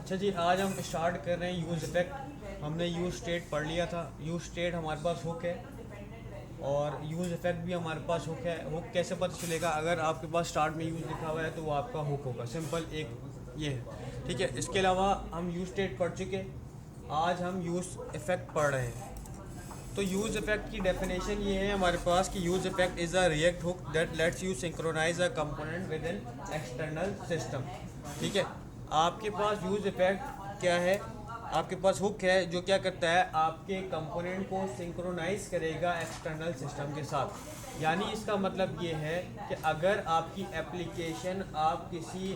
अच्छा जी, आज हम स्टार्ट कर रहे हैं यूज़ इफ़ेक्ट। हमने यूज़ स्टेट पढ़ लिया था। यूज़ स्टेट हमारे पास हुक है और यूज़ इफ़ेक्ट भी हमारे पास हुक है। हुक कैसे पता चलेगा? अगर आपके पास स्टार्ट में यूज़ लिखा हुआ है तो वो आपका हुक होगा। सिंपल एक ये है, ठीक है। इसके अलावा हम यूज़ स्टेट पढ़ चुके, आज हम यूज़ इफ़ेक्ट पढ़ रहे हैं। तो यूज़ इफ़ेक्ट की डेफिनेशन ये है हमारे पास कि use effect is a React hook that lets you synchronize a component with in external system. ठीक है, आपके पास यूज़ इफ़ेक्ट क्या है? आपके पास हुक है जो क्या करता है, आपके कंपोनेंट को सिंक्रोनाइज करेगा एक्सटर्नल सिस्टम के साथ। यानी इसका मतलब ये है कि अगर आपकी एप्लीकेशन आप किसी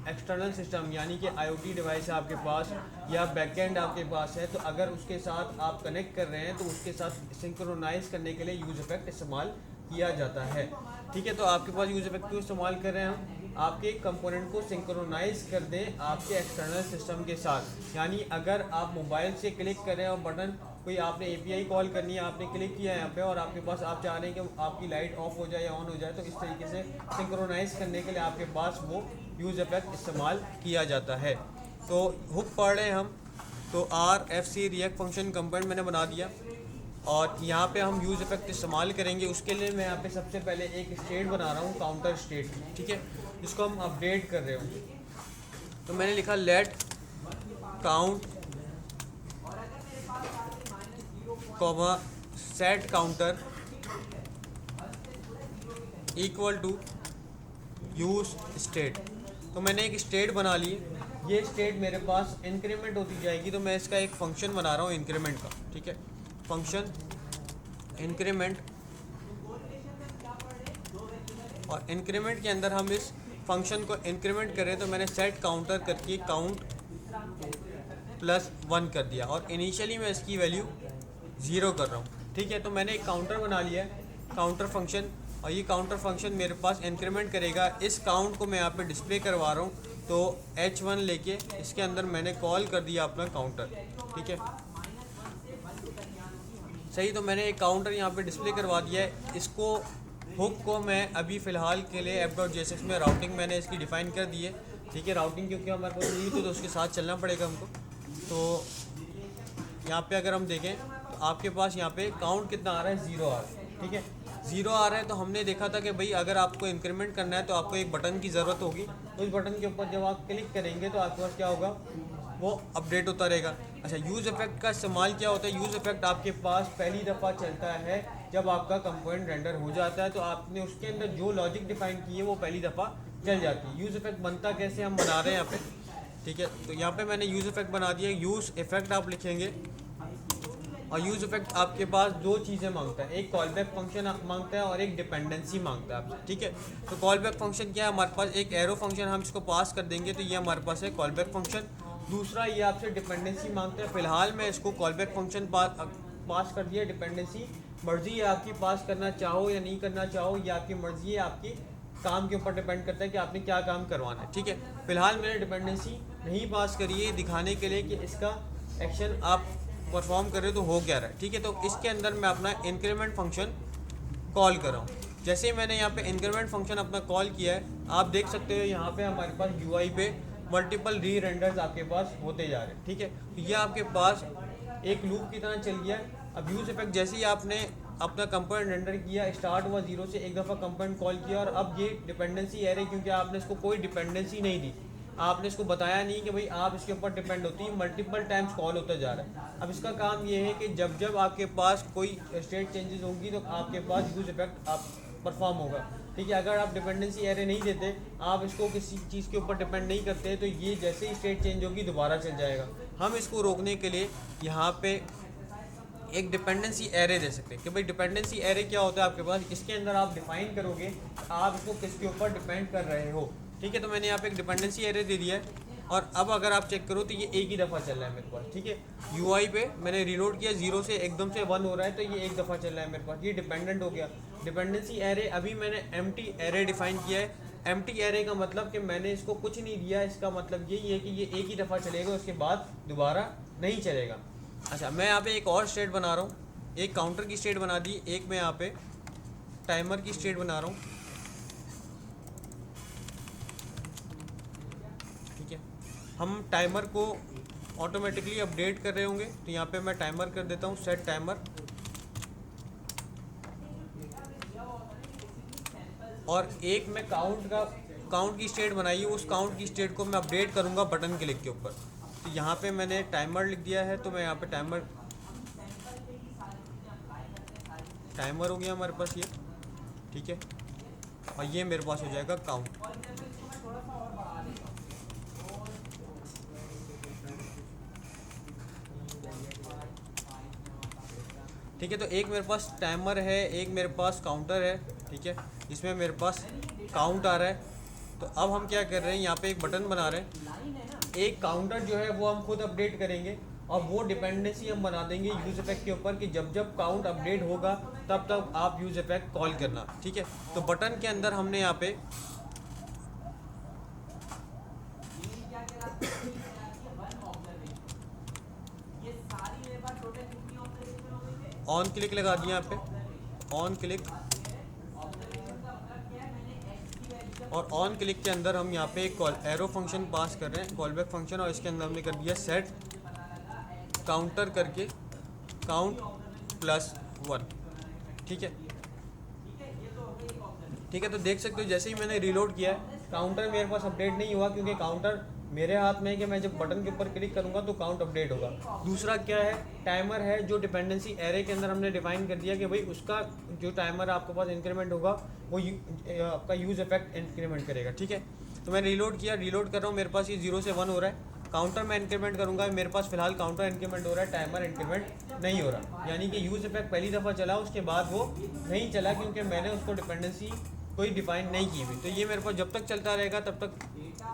एक्सटर्नल सिस्टम यानी कि आईओटी डिवाइस है आपके पास या बैकएंड आपके पास है, तो अगर उसके साथ आप कनेक्ट कर रहे हैं तो उसके साथ सिंक्रोनाइज करने के लिए यूज़ इफ़ेक्ट इस्तेमाल किया जाता है। ठीक है, तो आपके पास यूज़ इफ़ेक्ट क्यों इस्तेमाल कर रहे हैं हम? आपके कंपोनेंट को सिंक्रोनाइज कर दें आपके एक्सटर्नल सिस्टम के साथ। यानी अगर आप मोबाइल से क्लिक कर रहे हैं और बटन कोई आपने एपीआई कॉल करनी है, आपने क्लिक किया है यहाँ पे और आपके पास आप चाह रहे हैं कि आपकी लाइट ऑफ हो जाए या ऑन हो जाए, तो इस तरीके से सिंक्रोनाइज करने के लिए आपके पास वो यूज़ इफ़ेक्ट इस्तेमाल किया जाता है। तो हुक पढ़ रहे हैं हम। तो R F C React function component मैंने बना दिया और यहाँ पे हम यूज़ इफ़ेक्ट इस्तेमाल करेंगे। उसके लिए मैं यहाँ पे सबसे पहले एक स्टेट बना रहा हूँ, काउंटर स्टेट, ठीक है, जिसको हम अपडेट कर रहे होंगे। तो मैंने लिखा let count comma set counter equal to use state. तो मैंने एक स्टेट बना ली। ये स्टेट मेरे पास इंक्रीमेंट होती जाएगी, तो मैं इसका एक फंक्शन बना रहा हूँ इंक्रीमेंट का। ठीक है, फंक्शन इंक्रीमेंट, और इंक्रीमेंट के अंदर हम इस फंक्शन को इंक्रीमेंट करें तो मैंने सेट काउंटर करके काउंट प्लस 1 कर दिया और इनिशियली मैं इसकी वैल्यू 0 कर रहा हूँ। ठीक है, तो मैंने एक काउंटर बना लिया है, काउंटर फंक्शन, और ये काउंटर फंक्शन मेरे पास इंक्रीमेंट करेगा। इस काउंट को मैं यहाँ पे डिस्प्ले करवा रहा हूँ, तो h1 लेके इसके अंदर मैंने कॉल कर दिया अपना काउंटर। ठीक है, सही। तो मैंने एक काउंटर यहाँ पे डिस्प्ले करवा दिया है। इसको हुक को मैं अभी फ़िलहाल के लिए app.jsx में राउटिंग मैंने इसकी डिफ़ाइन कर दी है। ठीक है, राउटिंग क्योंकि हमारे पास नहीं थी तो उसके साथ चलना पड़ेगा हमको। तो यहाँ पे अगर हम देखें तो आपके पास यहाँ पे काउंट कितना आ रहा है, 0 आ रहा है। ठीक है, 0 आ रहा है। तो हमने देखा था कि भाई अगर आपको इंक्रीमेंट करना है तो आपको एक बटन की ज़रूरत होगी। तो उस बटन के ऊपर जब आप क्लिक करेंगे तो आपके पास क्या होगा, वो अपडेट होता रहेगा। अच्छा, यूज़ इफ़ेक्ट का इस्तेमाल क्या होता है? यूज़ इफ़ेक्ट आपके पास पहली दफ़ा चलता है जब आपका कंपोनेंट रेंडर हो जाता है, तो आपने उसके अंदर जो लॉजिक डिफाइन की है वो पहली दफ़ा चल जाती है। यूज़ इफ़ेक्ट बनता कैसे हम बना रहे हैं यहाँ पे। ठीक है, तो यहाँ पे मैंने यूज़ इफ़ेक्ट बना दिया। यूज़ इफ़ेक्ट आप लिखेंगे और यूज़ इफ़ेक्ट आपके पास दो चीज़ें मांगता है, एक कॉल बैक फंक्शन मांगता है और एक डिपेंडेंसी मांगता है आपसे। ठीक है, तो कॉल बैक फंक्शन क्या है हमारे पास, एक एरो फंक्शन हम इसको पास कर देंगे तो ये हमारे पास है कॉल बैक फंक्शन। दूसरा ये आपसे डिपेंडेंसी मांगता है। फ़िलहाल मैं इसको कॉल बैक फंक्शन पास कर दिया। डिपेंडेंसी मर्ज़ी है आपकी, पास करना चाहो या नहीं करना चाहो, ये आपकी मर्ज़ी है, आपकी काम के ऊपर डिपेंड करता है कि आपने क्या काम करवाना है। ठीक है, फ़िलहाल मैंने डिपेंडेंसी नहीं पास करी है दिखाने के लिए कि इसका एक्शन आप परफॉर्म कर रहे हो तो हो क्या रहा है। ठीक है, तो इसके अंदर मैं अपना इंक्रीमेंट फंक्शन कॉल कर रहा हूँ। जैसे ही मैंने यहाँ पे इंक्रीमेंट फंक्शन अपना कॉल किया है, आप देख सकते हो यहाँ पे हमारे पास यूआई पे मल्टीपल री रेंडर्स आपके पास होते जा रहे हैं। ठीक है, तो ये आपके पास एक लूप की तरह चल गया। अब यूज़ इफेक्ट जैसे ही आपने अपना कंपोनेंट रेंडर किया, स्टार्ट हुआ 0 से, एक दफ़ा कंपोनेंट कॉल किया और अब ये डिपेंडेंसी एरे, क्योंकि आपने इसको कोई डिपेंडेंसी नहीं दी, आपने इसको बताया नहीं कि भाई आप इसके ऊपर डिपेंड होती है, मल्टीपल टाइम्स कॉल होता जा रहा है। अब इसका काम ये है कि जब जब आपके पास कोई स्टेट चेंजेस होंगी तो आपके पास यूज़ इफेक्ट आप परफॉर्म होगा। ठीक है, अगर आप डिपेंडेंसी एरे नहीं देते, आप इसको किसी चीज़ के ऊपर डिपेंड नहीं करते, तो ये जैसे ही स्टेट चेंज होगी दोबारा चल जाएगा। हम इसको रोकने के लिए यहाँ पे एक डिपेंडेंसी एरे दे सकते हैं कि भाई डिपेंडेंसी एरे क्या होता है आपके पास। इसके अंदर आप डिफाइन करोगे आप इसको किसके ऊपर डिपेंड कर रहे हो। ठीक है, तो मैंने यहाँ पे एक डिपेंडेंसी एरे दे दिया है और अब अगर आप चेक करो तो ये एक ही दफ़ा चल रहा है मेरे पास। ठीक है, यूआई पे मैंने रीलोड किया, 0 से एकदम से 1 हो रहा है, तो ये एक दफ़ा चल रहा है मेरे पास, ये डिपेंडेंट हो गया। डिपेंडेंसी एरे अभी मैंने एम्प्टी एरे डिफाइन किया है। एम्प्टी एरे का मतलब कि मैंने इसको कुछ नहीं दिया, इसका मतलब यही है कि ये एक ही दफ़ा चलेगा, उसके बाद दोबारा नहीं चलेगा। अच्छा, मैं यहाँ पे एक और स्टेट बना रहा हूँ, एक काउंटर की स्टेट बना दी, एक मैं यहाँ पे टाइमर की स्टेट बना रहा हूँ। ठीक है, हम टाइमर को ऑटोमेटिकली अपडेट कर रहे होंगे। तो यहाँ पे मैं टाइमर कर देता हूँ सेट टाइमर, और एक मैं काउंट की स्टेट बनाई है, उस काउंट की स्टेट को मैं अपडेट करूँगा बटन क्लिक के ऊपर। तो यहाँ पे मैंने टाइमर लिख दिया है, तो मैं यहाँ पे टाइमर हो गया हमारे पास ये, ठीक है। और ये मेरे पास हो जाएगा काउंट। ठीक है, तो एक मेरे पास टाइमर है, एक मेरे पास काउंटर है, ठीक है। इसमें मेरे पास काउंट आ रहा है। तो अब हम क्या कर रहे हैं, यहाँ पे एक बटन बना रहे हैं। एक काउंटर जो है वो हम खुद अपडेट करेंगे, और वो डिपेंडेंसी हम बना देंगे यूज इफेक्ट के ऊपर कि जब जब काउंट अपडेट होगा तब तब आप यूज इफेक्ट कॉल करना, ठीक है। तो बटन के अंदर हमने यहाँ पे ऑन क्लिक लगा दिया, यहाँ पे ऑन क्लिक, और ऑन क्लिक के अंदर हम यहाँ पे एक एरो फंक्शन पास कर रहे हैं, कॉल बैक फंक्शन, और इसके अंदर हमने कर दिया सेट काउंटर करके काउंट +1, ठीक है। ठीक है, तो देख सकते हो जैसे ही मैंने रीलोड किया है काउंटर मेरे पास अपडेट नहीं हुआ, क्योंकि काउंटर मेरे हाथ में है कि मैं जब बटन के ऊपर क्लिक करूंगा तो काउंट अपडेट होगा। दूसरा क्या है, टाइमर है, जो डिपेंडेंसी एरे के अंदर हमने डिफाइन कर दिया कि भाई उसका जो टाइमर आपके पास इंक्रीमेंट होगा वो आपका यूज इफेक्ट इंक्रीमेंट करेगा, ठीक है। तो मैंने रीलोड किया, रीलोड कर रहा हूँ, मेरे पास ये 0 से 1 हो रहा है। काउंटर में इंक्रीमेंट करूंगा, मेरे पास फिलहाल काउंटर इंक्रीमेंट हो रहा है, टाइमर इंक्रीमेंट नहीं हो रहा, यानी कि यूज इफेक्ट पहली दफ़ा चला, उसके बाद वो नहीं चला, क्योंकि मैंने उसको डिपेंडेंसी कोई डिफाइन नहीं की हुई। तो ये मेरे पास जब तक चलता रहेगा तब तक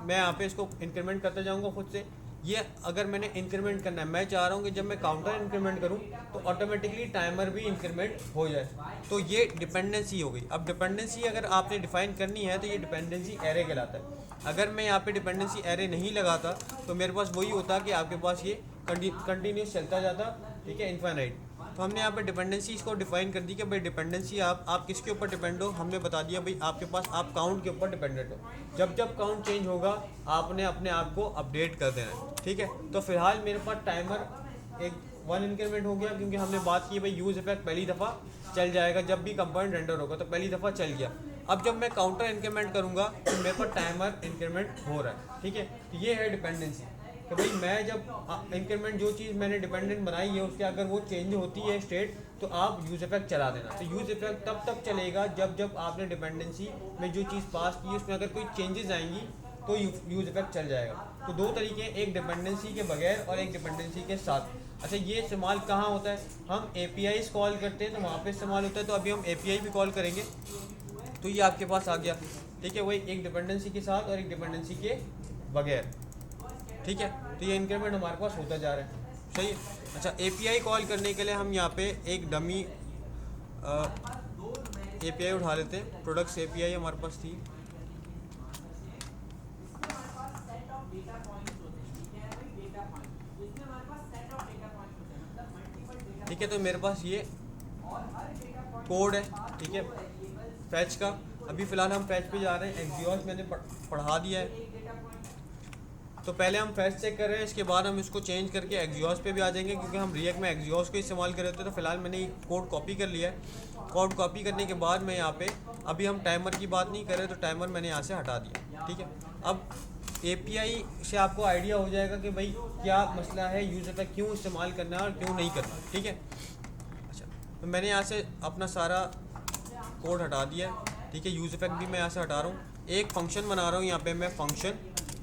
मैं यहाँ पे इसको इंक्रीमेंट करता जाऊँगा खुद से। ये अगर मैंने इंक्रीमेंट करना है, मैं चाह रहा हूँ कि जब मैं काउंटर इंक्रीमेंट करूँ तो ऑटोमेटिकली टाइमर भी इंक्रीमेंट हो जाए। तो ये डिपेंडेंसी हो गई। अब डिपेंडेंसी अगर आपने डिफाइन करनी है तो ये डिपेंडेंसी एरे कहलाता है। अगर मैं यहाँ पे डिपेंडेंसी एरे नहीं लगाता तो मेरे पास वही होता कि आपके पास ये कंटिन्यूस चलता जाता, ठीक है, इनफाइनाइट। तो हमने यहाँ पे डिपेंडेंसी इसको डिफाइन कर दी कि भाई डिपेंडेंसी आप किसके ऊपर डिपेंड हो। हमने बता दिया भाई आपके पास आप काउंट के ऊपर डिपेंडेंट हो, जब जब काउंट चेंज होगा आपने अपने आप को अपडेट कर देना है, ठीक है। तो फिलहाल मेरे पास टाइमर एक 1 इंक्रीमेंट हो गया, क्योंकि हमने बात की भाई यूज़ इफेक्ट पहली दफ़ा चल जाएगा जब भी कंपोनेंट रेंडर होगा, तो पहली दफ़ा चल गया। अब जब मैं काउंटर इंक्रीमेंट करूँगा तो मेरे पास टाइमर इंक्रीमेंट हो रहा है, ठीक है। तो ये है डिपेंडेंसी कि भाई मैं जब इंक्रीमेंट जो चीज़ मैंने डिपेंडेंट बनाई है उसके अगर वो चेंज होती है स्टेट तो आप यूज़ इफेक्ट चला देना। तो यूज़ इफेक्ट तब तक चलेगा जब जब आपने डिपेंडेंसी में जो चीज़ पास की उसमें अगर कोई चेंजेस आएंगी तो यूज़ इफेक्ट चल जाएगा। तो दो तरीके, एक डिपेंडेंसी के बगैर और एक डिपेंडेंसी के साथ। अच्छा, ये इस्तेमाल कहाँ होता है, हम APIs कॉल करते हैं तो वहाँ पे इस्तेमाल होता है। तो अभी हम API भी कॉल करेंगे तो ये आपके पास आ गया, ठीक है, वही एक डिपेंडेंसी के साथ और एक डिपेंडेंसी के बगैर, ठीक है। तो ये इंक्रीमेंट हमारे पास होता जा रहा है, सही है। अच्छा, API कॉल करने के लिए हम यहाँ पे एक डमी API उठा लेते हैं। प्रोडक्ट्स API हमारे पास थी, ठीक है। तो मेरे पास ये कोड है, ठीक है, फैच का। अभी फ़िलहाल हम फैच पे जा रहे हैं। एक्सियोस मैंने पढ़ा दिया है, तो पहले हम फैच चेक कर रहे हैं, इसके बाद हम इसको चेंज करके एक्सियोस पे भी आ जाएंगे, क्योंकि हम रिएक्ट में एक्सियोस को इस्तेमाल कर रहे थे। तो फिलहाल मैंने ये कोड कॉपी कर लिया है। कोड कॉपी करने के बाद मैं यहाँ पे अभी हम टाइमर की बात नहीं कर रहे, तो टाइमर मैंने यहाँ से हटा दिया, ठीक है। अब API से आपको आइडिया हो जाएगा कि भाई क्या मसला है, यूज़ इफेक्ट क्यों इस्तेमाल करना है और क्यों नहीं करना, ठीक है। अच्छा, तो मैंने यहाँ से अपना सारा कोड हटा दिया है, ठीक है। यूज़ इफेक्ट भी मैं यहाँ से हटा रहा हूँ। एक फंक्शन बना रहा हूँ यहाँ पे मैं फंक्शन,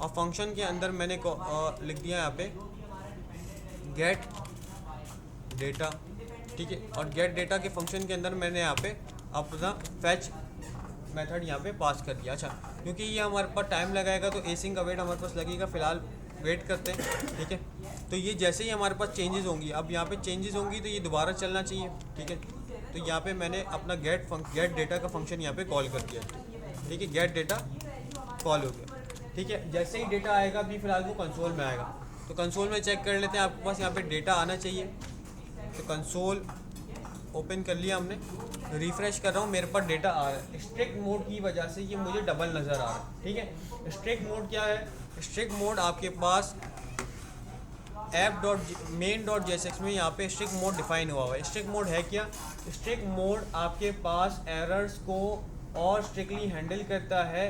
और फंक्शन के अंदर मैंने लिख दिया यहाँ पे गेट डेटा, ठीक है। और गेट डेटा के फंक्शन के अंदर मैंने यहाँ पे अपना फैच मेथड यहाँ पे पास कर दिया। अच्छा, क्योंकि ये हमारे पास टाइम लगाएगा तो एसिंग का वेट हमारे पास लगेगा, फ़िलहाल वेट करते हैं, ठीक है। तो ये जैसे ही हमारे पास चेंजेस होंगी, अब यहाँ पे चेंजेस होंगी तो ये दोबारा चलना चाहिए, ठीक है। तो यहाँ पे मैंने अपना गेट डेटा का फंक्शन यहाँ पे कॉल कर दिया, ठीक है। गेट डेटा कॉल हो गया, ठीक है। जैसे ही डेटा आएगा अभी फ़िलहाल वो कंसोल में आएगा, तो कंसोल में चेक कर लेते हैं। आपके पास यहाँ पे डेटा आना चाहिए, तो कंसोल ओपन कर लिया हमने, रिफ़्रेश कर रहा हूँ, मेरे पास डेटा आ रहा है। स्ट्रिक्ट मोड की वजह से ये मुझे डबल नज़र आ रहा है, ठीक है। स्ट्रिक्ट मोड क्या है, स्ट्रिक्ट मोड आपके पास app.main.jsx में यहाँ पे स्ट्रिक्ट मोड डिफाइन हुआ है। स्ट्रिक्ट मोड है क्या? स्ट्रिक्ट मोड आपके पास एरर्स को और स्ट्रिक्टली हैंडल करता है।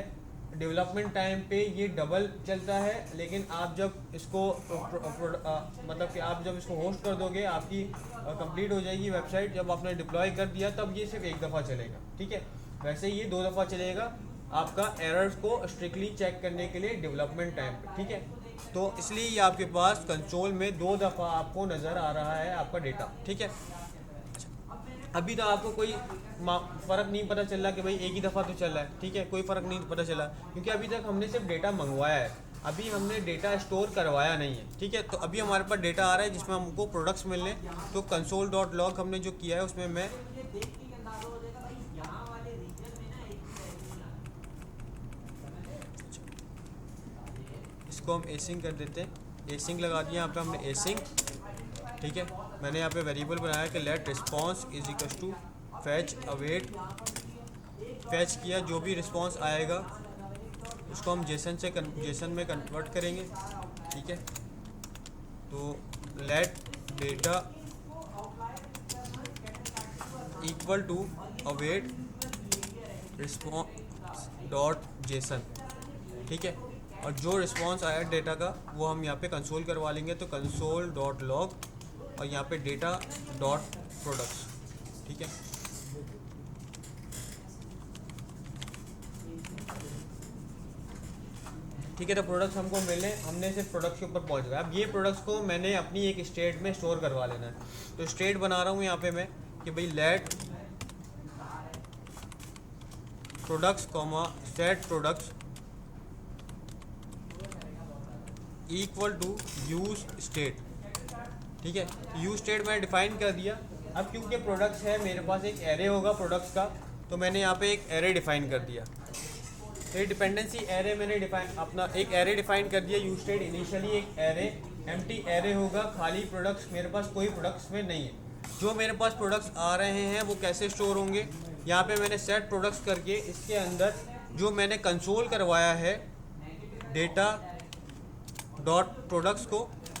डेवलपमेंट टाइम पे ये डबल चलता है, लेकिन आप जब इसको मतलब कि आप जब इसको होस्ट कर दोगे, आपकी कंप्लीट हो जाएगी वेबसाइट, जब आपने डिप्लॉय कर दिया तब ये सिर्फ एक दफ़ा चलेगा, ठीक है। वैसे ये 2 दफ़ा चलेगा आपका एरर्स को स्ट्रिक्टली चेक करने के लिए डेवलपमेंट टाइम पे, ठीक है। तो इसलिए ये आपके पास कंसोल में 2 दफ़ा आपको नज़र आ रहा है आपका डेटा, ठीक है। अभी तो आपको कोई फ़र्क नहीं पता चल रहा कि भाई एक ही दफ़ा तो चल रहा है, ठीक है, कोई फ़र्क नहीं पता चला, क्योंकि अभी तक हमने सिर्फ डेटा मंगवाया है, अभी हमने डेटा स्टोर करवाया नहीं है, ठीक है। तो अभी हमारे पास डेटा आ रहा है जिसमें हमको प्रोडक्ट्स मिलने, तो console.log हमने जो किया है उसमें मैं इसको हम एसिंग कर देते हैं। एसिंग लगा दिया यहाँ पे हमने एसिंग, ठीक है। मैंने यहाँ पे वेरिएबल बनाया कि let response is equal to fetch await. Fetch किया, जो भी रिस्पॉन्स आएगा उसको हम जेसन में कन्वर्ट करेंगे, ठीक है। तो let data equal to await response dot JSON, ठीक है। और जो रिस्पॉन्स आया डेटा का वो हम यहाँ पे कंसोल करवा लेंगे, तो console.log और यहाँ पे डेटा डॉट प्रोडक्ट्स, ठीक है। ठीक है, तो प्रोडक्ट्स हमको मिले, हमने सिर्फ प्रोडक्ट्स के ऊपर पहुँच गया। अब ये प्रोडक्ट्स को मैंने अपनी एक स्टेट में स्टोर करवा लेना है, तो स्टेट बना रहा हूँ यहाँ पे मैं कि भाई let products comma set products equal to use state, ठीक है। यूज स्टेट मैंने डिफाइन कर दिया। अब क्योंकि प्रोडक्ट्स है मेरे पास एक एरे होगा प्रोडक्ट्स का, तो मैंने यहाँ पे एक एरे डिफाइन कर दिया। तो डिपेंडेंसी एरे मैंने अपना एक एरे डिफाइन कर दिया। यूज स्टेट इनिशियली एक एरे एम्प्टी एरे होगा, खाली प्रोडक्ट्स, मेरे पास कोई प्रोडक्ट्स में नहीं है। जो मेरे पास प्रोडक्ट्स आ रहे हैं वो कैसे स्टोर होंगे, यहाँ पे मैंने सेट प्रोडक्ट्स करके इसके अंदर जो मैंने कंसोल करवाया है डेटा डॉट प्रोडक्ट्स को,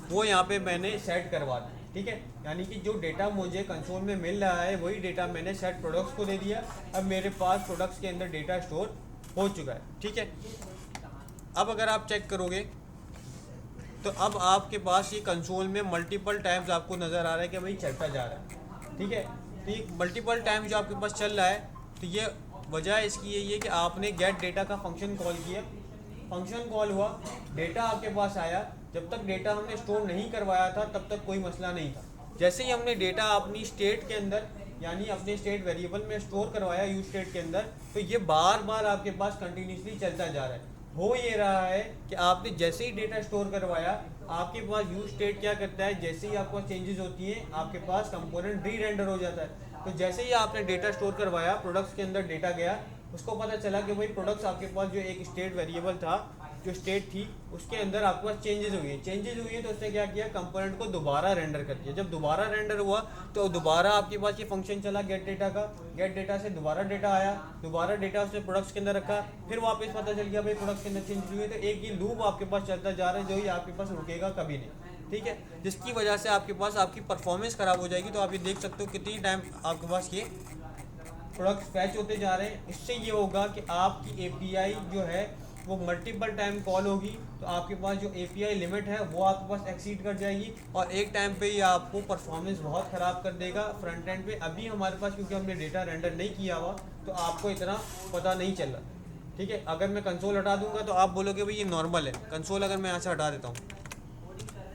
वो यहाँ पे मैंने सेट करवा दिया, ठीक है। यानी कि जो डेटा मुझे कंसोल में मिल रहा है वही डेटा मैंने सेट प्रोडक्ट्स को दे दिया। अब मेरे पास प्रोडक्ट्स के अंदर डेटा स्टोर हो चुका है, ठीक है। अब अगर आप चेक करोगे तो अब आपके पास ये कंसोल में मल्टीपल टाइम्स आपको नज़र आ रहा है कि भाई चलता जा रहा है, ठीक है। तो ये मल्टीपल टाइम्स जो आपके पास चल रहा है, तो ये वजह इसकी यही है कि आपने गेट डेटा का फंक्शन कॉल किया, फंक्शन कॉल हुआ, डेटा आपके पास आया। जब तक डेटा हमने स्टोर नहीं करवाया था तब तक कोई मसला नहीं था। जैसे ही हमने डेटा अपनी स्टेट के अंदर यानी अपने स्टेट वेरिएबल में स्टोर करवाया यूज स्टेट के अंदर, तो ये बार बार आपके पास कंटिन्यूसली चलता जा रहा है। हो ये रहा है कि आपने जैसे ही डेटा स्टोर करवाया, आपके पास यूज स्टेट क्या करता है, जैसे ही आपको चेंजेस होती हैं आपके पास कंपोनेंट री रेंडर हो जाता है। तो जैसे ही आपने डेटा स्टोर करवाया, प्रोडक्ट्स के अंदर डेटा गया, उसको पता चला कि भाई प्रोडक्ट्स आपके पास जो एक स्टेट वेरिएबल था, जो स्टेट थी, उसके अंदर आपके पास चेंजेस हुई है। तो उसने क्या किया, कंपोनेंट को दोबारा रेंडर कर दिया। जब दोबारा रेंडर हुआ तो दोबारा आपके पास ये फंक्शन चला गेट डेटा का, गेट डेटा से दोबारा डेटा आया, दोबारा डेटा उसने प्रोडक्ट्स के अंदर रखा, फिर वापस पता चल गया भाई प्रोडक्ट्स के अंदर चेंजेस हुए। तो एक ये लूप आपके पास चलता जा रहा है, जो ही आपके पास रुकेगा कभी नहीं, ठीक है। जिसकी वजह से आपके पास आपकी परफॉर्मेंस ख़राब हो जाएगी। तो आप ये देख सकते हो कितनी टाइम आपके पास ये प्रोडक्ट्स फैच होते जा रहे हैं। इससे ये होगा कि आपकी एपीआई जो है वो मल्टीपल टाइम कॉल होगी, तो आपके पास जो एपीआई लिमिट है वो आपके पास एक्सीड कर जाएगी, और एक टाइम पे ये आपको परफॉर्मेंस बहुत ख़राब कर देगा फ्रंट एंड पे। अभी हमारे पास क्योंकि हमने डेटा रेंडर नहीं किया हुआ, तो आपको इतना पता नहीं चल रहा, ठीक है। अगर मैं कंसोल हटा दूंगा तो आप बोलोगे भाई ये नॉर्मल है। कंसोल अगर मैं यहाँ से हटा देता हूँ,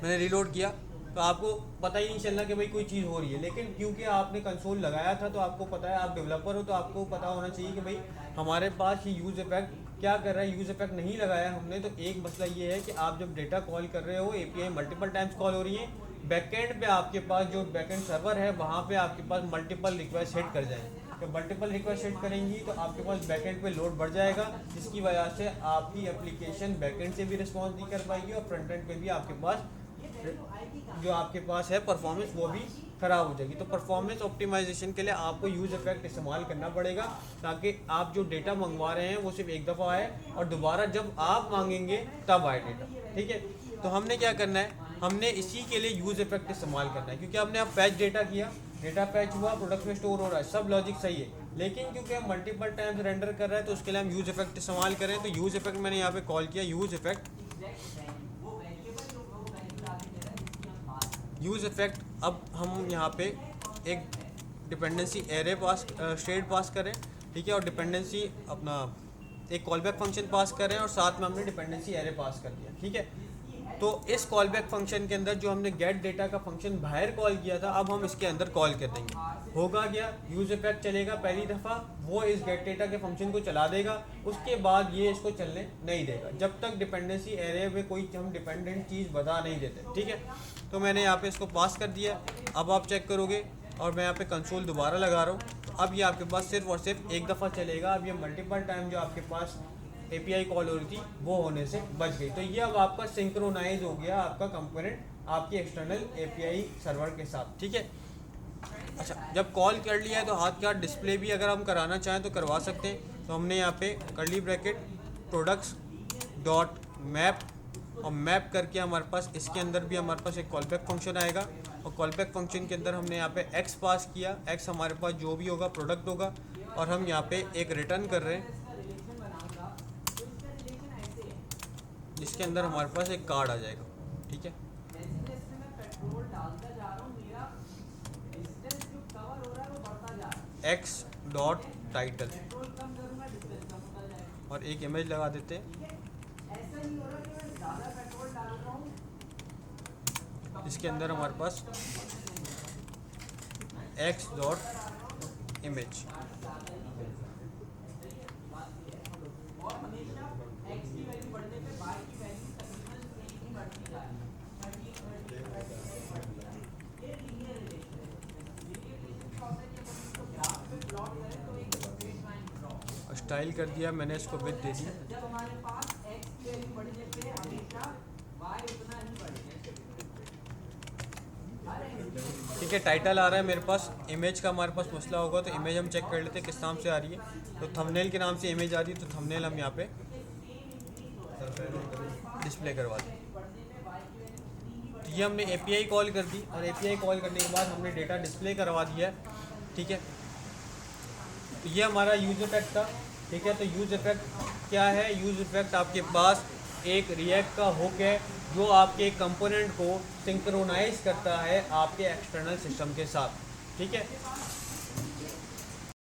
मैंने रीलोड किया, तो आपको पता ही नहीं चलना कि भाई कोई चीज़ हो रही है। लेकिन क्योंकि आपने कंसोल लगाया था, तो आपको पता है, आप डेवलपर हो तो आपको पता होना चाहिए कि भाई हमारे पास ये यूज़ इफेक्ट क्या कर रहा है। यूज़ इफेक्ट नहीं लगाया हमने, तो एक मसला ये है कि आप जब डेटा कॉल कर रहे हो, एपीआई मल्टीपल टाइम्स कॉल हो रही है, बैकएंड पे आपके पास जो बैकएंड सर्वर है वहाँ पे आपके पास मल्टीपल रिक्वेस्ट हिट कर जाएंगे। तो मल्टीपल रिक्वेस्ट हिट करेंगी तो आपके पास बैकएंड पे लोड बढ़ जाएगा, जिसकी वजह से आपकी एप्लीकेशन बैकएंड से भी रिस्पॉन्स नहीं कर पाएगी और फ्रंट एंड पे भी आपके पास जो आपके पास है परफॉर्मेंस वो भी ख़राब हो जाएगी। तो परफॉर्मेंस ऑप्टिमाइजेशन के लिए आपको यूज़ इफेक्ट इस्तेमाल करना पड़ेगा, ताकि आप जो डेटा मंगवा रहे हैं वो सिर्फ एक दफ़ा आए और दोबारा जब आप मांगेंगे तब आए डेटा। ठीक है, तो हमने क्या करना है, हमने इसी के लिए यूज़ इफेक्ट इस्तेमाल करना है, क्योंकि हमने अब पैच डेटा किया, डेटा पैच हुआ, प्रोडक्ट में स्टोर हो रहा है, सब लॉजिक सही है, लेकिन क्योंकि हम मल्टीपल टाइम्स रेंडर कर रहे हैं तो उसके लिए हम यूज़ इफेक्ट इस्तेमाल करें। तो यूज़ इफेक्ट मैंने यहाँ पे कॉल किया यूज़ इफेक्ट। यूज़ इफेक्ट, अब हम यहाँ पे एक डिपेंडेंसी एरे पास स्टेट पास करें, ठीक है, और डिपेंडेंसी अपना एक कॉलबैक फंक्शन पास करें और साथ में हमने डिपेंडेंसी एरे पास कर दिया। ठीक है, तो इस कॉलबैक फंक्शन के अंदर जो हमने गेट डेटा का फंक्शन बाहर कॉल किया था, अब हम इसके अंदर कॉल कर देंगे। होगा क्या, यूज़ इफेक्ट चलेगा पहली दफ़ा, वो इस गेट डेटा के फंक्शन को चला देगा, उसके बाद ये इसको चलने नहीं देगा जब तक डिपेंडेंसी एरे में कोई हम डिपेंडेंट चीज़ बता नहीं देते। ठीक है, तो मैंने यहाँ पे इसको पास कर दिया। अब आप चेक करोगे और मैं यहाँ पे कंसोल दोबारा लगा रहा हूँ, अब ये आपके पास सिर्फ और सिर्फ एक दफ़ा चलेगा। अब ये मल्टीपल टाइम जो आपके पास API कॉल हो रही थी वो होने से बच गई। तो ये अब आपका सिंक्रोनाइज हो गया आपका कंपोनेंट आपके एक्सटर्नल API सर्वर के साथ। ठीक है, अच्छा, जब कॉल कर लिया है तो हाथ का डिस्प्ले भी अगर हम कराना चाहें तो करवा सकते हैं। तो हमने यहाँ पे curly bracket products dot map और मैप करके हमारे पास इसके अंदर भी हमारे पास एक कॉलबैक फंक्शन आएगा, और कॉलबैक फंक्शन के अंदर हमने यहाँ पे x पास किया, x हमारे पास जो भी होगा प्रोडक्ट होगा, और हम यहाँ पे एक रिटर्न कर रहे हैं जिसके अंदर हमारे पास एक कार्ड आ जाएगा। ठीक है, x डॉट टाइटल और एक इमेज लगा देते हैं इसके अंदर हमारे पास x डॉट इमेज। स्टाइल कर दिया मैंने, इसको विड्थ दे दी। ठीक है, टाइटल आ रहा है मेरे पास। इमेज का हमारे पास मसला होगा तो इमेज हम चेक कर लेते हैं किस नाम से आ रही है। तो थंबनेल के नाम से इमेज आ रही है, तो थंबनेल हम यहाँ पे डिस्प्ले करवा दें। तो ये हमने API कॉल कर दी, और API कॉल करने के बाद हमने डेटा डिस्प्ले करवा दिया है। ठीक है, तो ये हमारा यूज इफेक्ट था। ठीक है, तो यूज इफेक्ट क्या है, यूज इफेक्ट आपके पास एक रिएक्ट का हुक है जो आपके कंपोनेंट को सिंक्रोनाइज करता है आपके एक्सटर्नल सिस्टम के साथ। ठीक है,